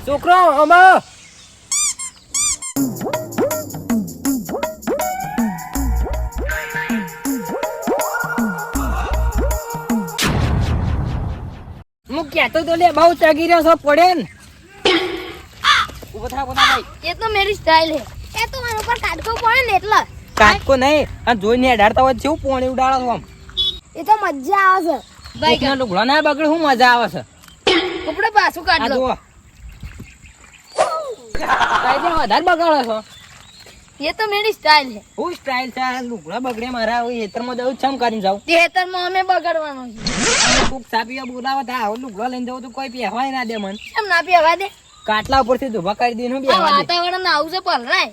છોકરો અમા હું કહેતો તો લે બહુ ચગી રહ્યો છો પડે ને ઉભો થા ભાઈ. એ તો મારી સ્ટાઇલ હે. એ તો મારા ઉપર કાટકો પડે ને એટલે કાટકો નહીં આ જોઈને અડાડતા હોય જેવું પોણી ઉડાડો છો આમ. એ તો મજા આવે છે ભાઈ. એકનો લુગડો ના બગડે શું મજા આવે છે. કપડે પાછું કાઢ આ દો. જુઓ કાયદે વધારે બગાડો છો. એ તો મારી સ્ટાઇલ હે. હું સ્ટાઇલ છે આ લુગડા બગડે મારા હેતરમાં દઉં છમ કરીને જાઉં. તે હેતરમાં અમે બગાડવાનો છે. કોક સાપીયા બોલાવે તો આવો લુગડો લઈને જવું તો કોઈ પહેવાય ના દે મન. એમ ના પીવા દે. કાટલા ઉપરથી ધોબા કરી દઈને હું આ બેહવા દે. વાતાવરણ આવું છે પલરાય.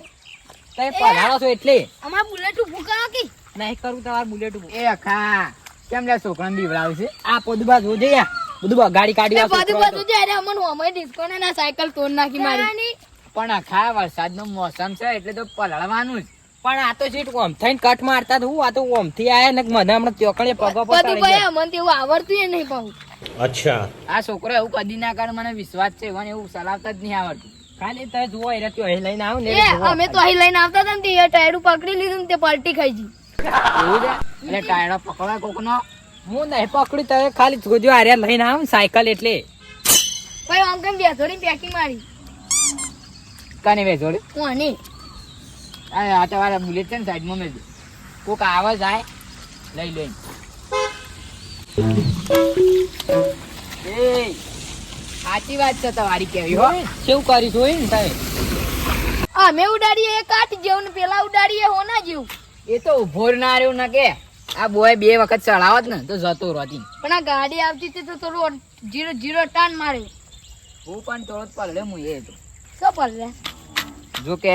તમે પધારો છો એટલે અમાર બુલેટ ઉભું કરો કે નહીં કરું તમારે બુલેટ ઉપર. એ અખા કેમ લે છોકરાને બીવડાવે છે? આ પોદબા જોજે યા બધું ગાડી કાઢી એ આવશે બધું બધું જે અરે અમન હોમય ડિસ્કો ને ના સાયકલ તોડ નાખી મારી. પણ અખા વરસાદનો મોસમ છે એટલે તો પલળવાનું જ. પણ આ તો સીટ ઓમ થઈને કટ મારતા તો હું આ તો ઓમ થી આયા ને મને હમણાં ચોકડે પગો પર બધું ભાઈ અમન તેવું આવડતું એ નહીં પાઉં. આ છોકરો એવું કદી ના કરે, મને વિશ્વાસ છે. મને એવું ચલાવતા જ નહીં આવડતું. ખાલી તમે જુઓ એ રહ્યો અહીં લઈને આવ ને એ અમે તો અહીં લઈને આવતા હતા ને તે ટાયરું પકડી લીધું ને તે પલટી ખાઈ જી. એવું છે? એટલે ટાયરો પકડવા કોકનો. હું નહીં પકડી તમે ખાલી જોજો આર્યા લઈને આવ સાયકલ એટલે ભાઈ આમ કેમ બેસોડી પેકિંગ મારી કાને વેચોડી કોની આ તમારા બુલેટ છે ને સાઈડમાં મેળજો. કોક આવે જાય લઈ લઈને. એ સાચી વાત છે તમારી કેવી હો. કેવું કરી જોઈ ને તમે અમે ઉડાડીએ એ કાઠ જેવું ને પેલા ઉડાડીએ હોના જેવું. એ તો ઉભો ના રહ્યો ના કે આ બોય 2 વખત ચડાવત ને તો જતો રોતી. પણ આ ગાડી આવતી હતી તો થોડું 0-0 ટાન મારે. હું પણ થોડો પલળે હું એ તો શું પડે જો કે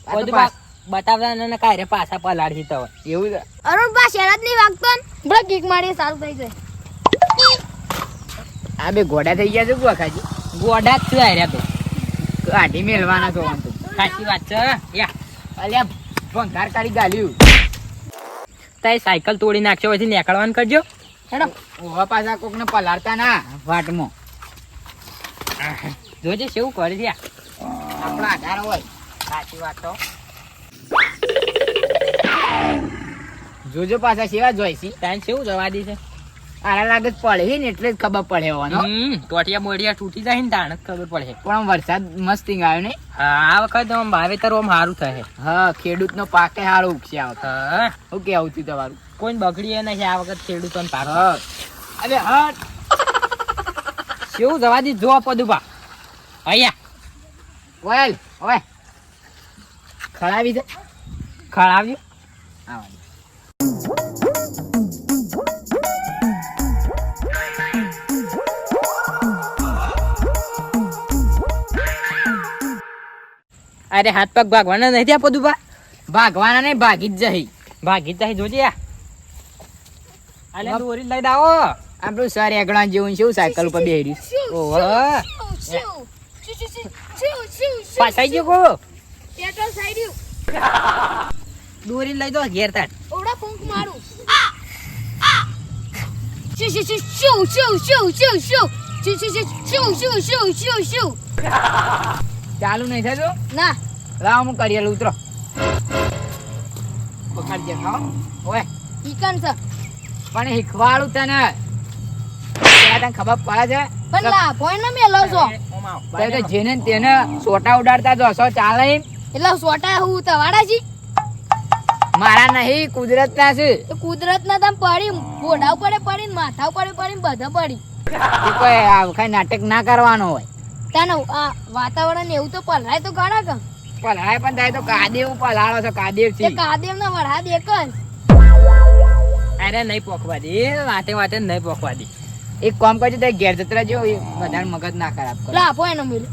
બધું બતાવતા ને કાંઈ પાછા પલાડી દીધા હોય એવું છે. અરુણ બા શરત નહીં વાગતો ને બડા કિક મારીએ સારું થઈ જાય. આ બે ઘોડા થઈ ગયા છે ગુવાખાજી. ગોડા જ છે આર્યા તો કાઢી મેળવાના તો આમ તો. સાચી વાત છે યા અલ્યા ભંગાર કાઢી ગાલ્યું. તારી સાયકલ તોડી નાખશો પછી નીકળવાનું કરજો. હેડો ઓવા પાછા કોક ને પલાળતા ના વાટમાં. જોજે કેવું કરી દે આપણા આધાર હોય. સાચી વાત તો જોજો પાછા સેવા જોઈશી. ટાઈમ કેવું જવા દી છે. આરા લાગે પડે ને એટલે જ ખબર પડે હોવાનો. ટોટિયા બોટિયા તૂટી જાય ને તાણ જ ખબર પડે. પણ વરસાદ મસ્ત આવ્યો ને. આ વખત આમ વાવેતર આમ સારું થાય. હા ખેડૂત નો પાકે સારો ઉગશે આ વખત. હા શું કેવું હતું તમારું? કોઈ બગડી નહીં આ વખત ખેડૂતોને પાક. હા અરે હા કેવું જવા દી જો પદુબા અહીંયા વેલ ઓય ખળાવી દે. ખળાવ્યું આવવાનું. અરે હાથ પગ ભાગવાના નહીં ત્યાં પદુબા. ભાગવાના નહીં ભાગી જ જઈ. ભાગી જાય જોજે આ અલે દોરી લઈને આવો. આપણું સર એકડા જેવું શું સાયકલ ઉપર બેહી ઓહો પાછાઈ ગયો કો પેટ્રોલ સાઈડ દોરી લઈ દો ઘેર તાર. ઓડા ફૂંક મારું. શુ શુ શુ શુ શુ શુ શુ શુ શુ શુ શુ શુ શુ શુ શુ. ચાલુ નહીં થતું. ના લાવ હું કરી ઉતરો. પકડ જે ખાઓ ઓય ઈકન છે પણ શીખવાડું તને. પેલા તને ખબર પડે છે. પણ લા ભોય ન મેલો છો તો તો જેને ને તેને સોટા ઉડાડતા જોશો ચાલે એમ. એટલે સોટા હું તવાડા છી. મારા નહીં કુદરત ના છે. તો કુદરત ના તમ પડી ઘોડા પડે પડી માથા પડે પડી બધા પડી. એ કોઈ આ કઈ નાટક ના કરવાનો હોય. તને આ વાતાવરણ એવું તો પલરાય તો ઘણા કમ. પલાળે પણ થાય તો કાદેવ પલાળો છો કાદેવ તે થી. કાદેવ ના વરહાદ એક જ. અરે નહીં પોખવા દે વાતે વાતે નહીં પોખવા દે. એક કામ કરજો તો ઘેર જતરા જો વધારે મગજ ના ખરાબ કરો. લાભો એનો મેળ્યો.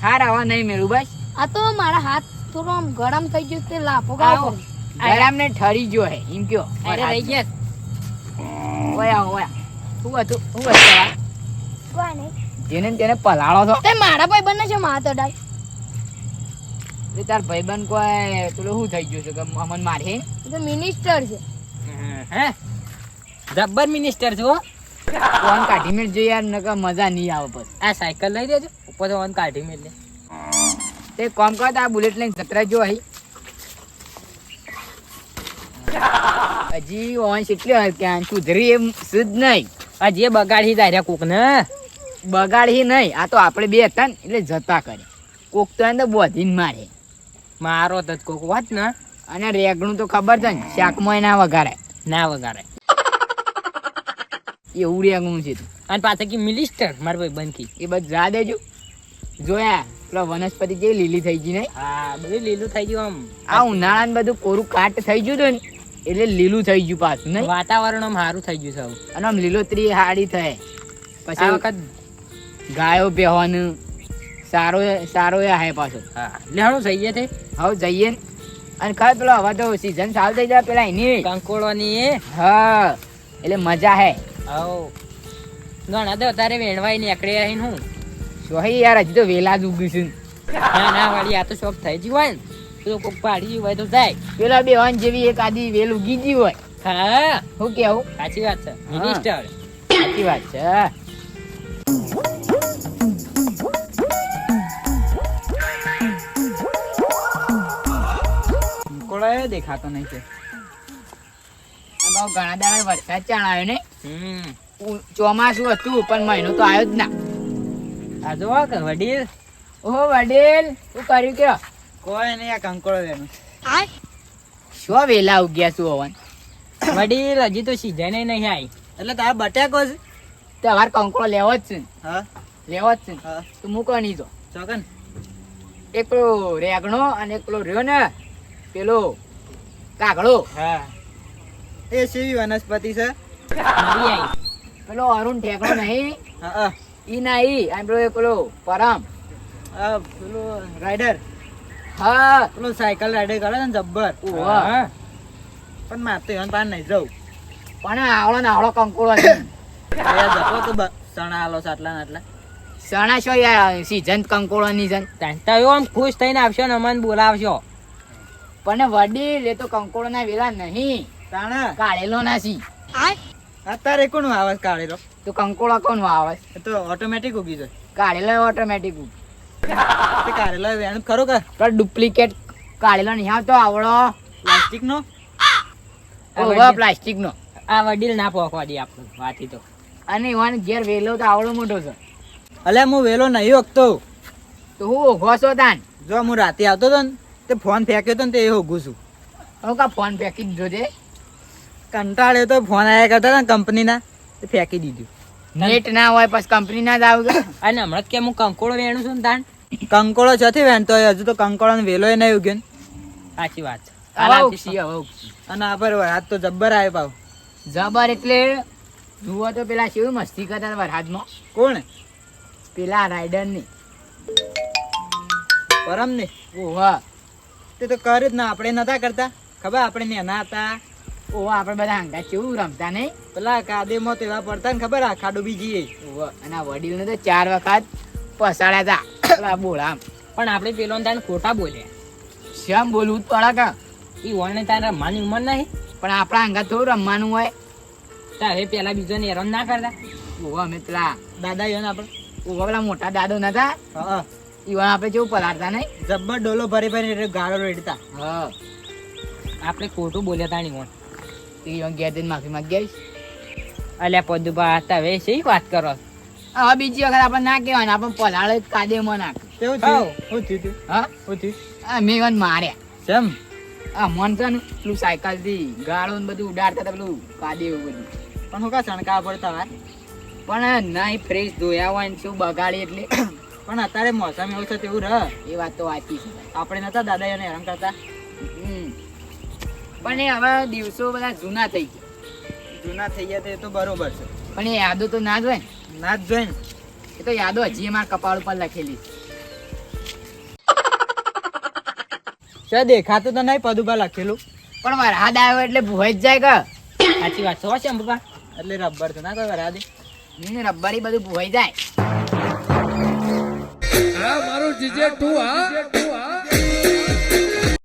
હાર આવા નહીં મેળું બસ. આ તો મારા હાથ થોડો આમ ગરમ થઈ ગયો તે લાભો ગાળો. ગરમ ને ઠરી ગયો હે એમ કયો. અરે રહી ગયા ઓયા ઓયા શું હતું શું હતું કોઈ નહીં. જેને ને તેને પલાળો છો. તે મારા ભાઈ બને છે માથ અડાય. એ તાર ભાઈબંધ કોઈ પેલો શું થઈ ગયું છે કે અમન મારે એ તો મિનિસ્ટર છે. હે જબ્બર મિનિસ્ટર છો. ફોન કાઢી મેળ જોઈએ યાર, નકર મજા નહીં આવે પછી. આ સાયકલ લઈ દેજો ઉપર તો ઓન કાઢી મેલે. તે કોમ કર, આ બુલેટ લઈને જતરા જો અહીં હજી ઓન કેટલી વાર ક્યાં સુધરી એમ સુધ નહીં. આ જે બગાડી દાર્યા કોક ને બગાડી નહીં, આ તો આપણે બે હતા ને એટલે જતા કરે. કોક તો એને બોધીને મારે. મારો તો કોક વાત ને. અને રેગણું તો ખબર છે ને, શાકમાં ના વઘારે ના વગાડે એવું રેગણું છે. અને પાછા કે મિનિસ્ટર મારા ભાઈ બંકી. એ બધું જા દેજો. જોયા પેલા વનસ્પતિ જેવી લીલી થઈ ગઈ નહીં? હા બધું લીલું થઈ ગયું. આમ આ ઉનાળામાં બધું કોરું કાટ થઈ ગયું હતું ને એટલે લીલું થઈ ગયું પાછું નહીં? વાતાવરણ આમ સારું થઈ ગયું છે. અને આમ લીલોતરી હાડી થાય. આ પછી વખત ગાયો બેહવાનું સારો સારો એ આવે પાછો. હા લેવાનું થઈ ગયા છે. હવે જઈએ ને. અને ખબર પેલો હવે તો સીઝન ચાલુ થઈ જાય પેલા એની. કંકોળોની એ હા એટલે મજા હે. આવો ઘણા તો તારે વેણવાય નીકળે અહીં હું. સોહી યાર, હજી તો વેલા જ ઉગ્યું છે. ના ના વાળી આ તો શોખ થઈ ગયું હોય ને તો કોક પાડી ગયું હોય તો જાય. પેલા બેવાન જેવી એક આદી વેલ ઉગી ગઈ હોય. હા શું કેવું? સાચી વાત છે મિનિસ્ટર. સાચી વાત છે. કંકોળો દેખાતો નહીં છે. બહુ ઘણા દાડા વરસાદ ચાણ આવ્યો ને. હમ ચોમાસું હતું પણ મહિનો તો આવ્યો જ ના. આ જો કે વડીલ ઓહો વડીલ, શું કર્યું કે? કોઈ નહીં, આ કંકોળો વેણું. શું વેલા ઉગ્યા છું હવન? વડીલ હજી તો સીઝન નહીં આવી એટલે તારા બટાકો છે. તમારે કંકોળો લેવો જ છે ને? હા લેવો જ છે ને? હા તો મૂકો નહીં તો. ચોકન. એક પેલો રેગણો અને એક પેલો રહ્યો ને પેલો કાગડો. હા એ સેવી વનસ્પતિ છે. નવી આવી. પેલો અરુણ ઠેકડો નહીં? હા ઈ નહીં. અને પેલો એક પેલો પરમ. આ પેલો રાઈડર, હા પેલો સાયકલ રાઈડર કરે છે ને જબ્બર. ઓહો. હા. પણ મારે તો એન પાન નહીં જવું. પણ આવડો ને આવડો કંકોળો છે. અહીંયા જતો તો સણા આલો છે આટલા ને આટલા. સણા છો યાર, સીઝન કંકોળો ની છે. તાંતા આમ ખુશ થઈને આવશો ને અમને બોલાવશો. પણ વડીલ એ તો કંકોળો ના વેલા નહીં, તાણા કાઢેલો ના સી. અત્યારે કોણ આવે કાઢેલો? તો કંકોળો કોણ આવે? એ તો ઓટોમેટિક ઉગી જાય. કાઢેલો ઓટોમેટિક. તે કાઢેલો વેણ ખરો કે તો ડુપ્લિકેટ કાઢેલો નહીં આવતો આવડો. પ્લાસ્ટિક નો? પ્લાસ્ટિક નો. આ વડીલ ના પોકવા દે આપણું વાથી તો. અને ઈવાન ઘેર વેલો તો આવડો મોટો છે. અલ્યા હું વેલો નહીં ઓગતો. તો હું ઓઘો છો તાન? જો હું રાતે આવતો હતો ને તે ફોન ફેંક્યો હતો ને તે એ ઓગું છું. હું કા ફોન ફેંકી દીધો છે? કંટાળ્યો તો ફોન આવ્યા કરતા ને કંપનીના, તે ફેંકી દીધું. નેટ ના હોય પછી કંપની ના જ આવે. અને હમણાં કે હું કંકોળો વેણું છું ને તાન. કંકોળો છથી વેણતો હોય, હજુ તો કંકોળો ને વેલો નહીં ઉગ્યો ને. સાચી વાત છે. હવે ઉગશી, હવે ઉગશી. અને આ પર વરસાદ તો જબ્બર આવે પાવ. જબર એટલે જુઓ તો પેલા કેવી મસ્તી કરતા વરસાદમાં. કોણ? પેલા રાઈડર ની. પરમ ને ઓહો તે તો કરે જ ના, આપણે નતા કરતા. ખબર આપણે નેના હતા, ઓહો આપણે બધા હંગા કેવું રમતા નહીં? પેલા કાદેમાં તેવા પડતા ને ખબર, આ ખાડો બીજી. ઓહો. અને આ વડીલ ને તો 4 વખત પસાડ્યા હતા પેલા બોળા. પણ આપણે પેલો તાન ખોટા બોલ્યા. શ્યામ બોલવું જ પડે કે. ઈ વણ તાન રમવાની ઉંમર નહીં. પણ આપણા હંગા થોડું રમવાનું હોય. તારે પેલા બીજોને હેરાન ના કરતા. ઓહો અમે પેલા દાદા યો ને આપણે. ઓહો પેલા મોટા દાદો નતા? હા ઈવન આપણે કેવું પલાળતા નહીં? જબ્બર ડોલો ભરી ભરી ગાળો રેડતા. હા. આપણે ખોટું બોલ્યા તાની વણ. ઈવન ઘેર જઈને માફી માંગી આવીશ. અલ્યા પદુભા તમે શી વાત કરો? હવે બીજી વખત આપણે ના કહેવાય ને, આપણે પલાળે જ કાદેમાં નાખે. કેવું હાવ. થયું? શું થયું તું? હા શું થયું? મેં ઈવન માર્યા. કેમ? આ મન છે ને પેલું સાયકલ થી ગાળો ને બધું ઉડાડતા હતા, પેલું કાદે એવું બધું. પણ હું કા સણકા પડતા હોય? પણ નહીં ફ્રેશ ધોયા હોય ને શું બગાડી એટલે. પણ અત્યારે મોસમ એવું છે તેવું રહ. એ વાત તો વાંચી છે. આપણે નતા દાદા એને હેરાન કરતા. હમ. પણ એ હવે દિવસો બધા જૂના થઈ ગયા. જૂના થઈ ગયા તે તો બરોબર છે. પણ એ યાદો તો ના જ હોય ને. ના જ જોઈ ને. એ તો યાદો હજી મારા કપાળ ઉપર લખેલી છે. છે દેખાતું તો નહીં પદુભા લખેલું. પણ વરસાદ આવ્યો એટલે ભૂવાઈ જ જાય કે. સાચી વાત છે શંભુભા. એટલે રબર તો ના કોઈ વરાદે. રબ્બારી બધું ભૂવાઈ જાય. હા મારું જીજે તું હા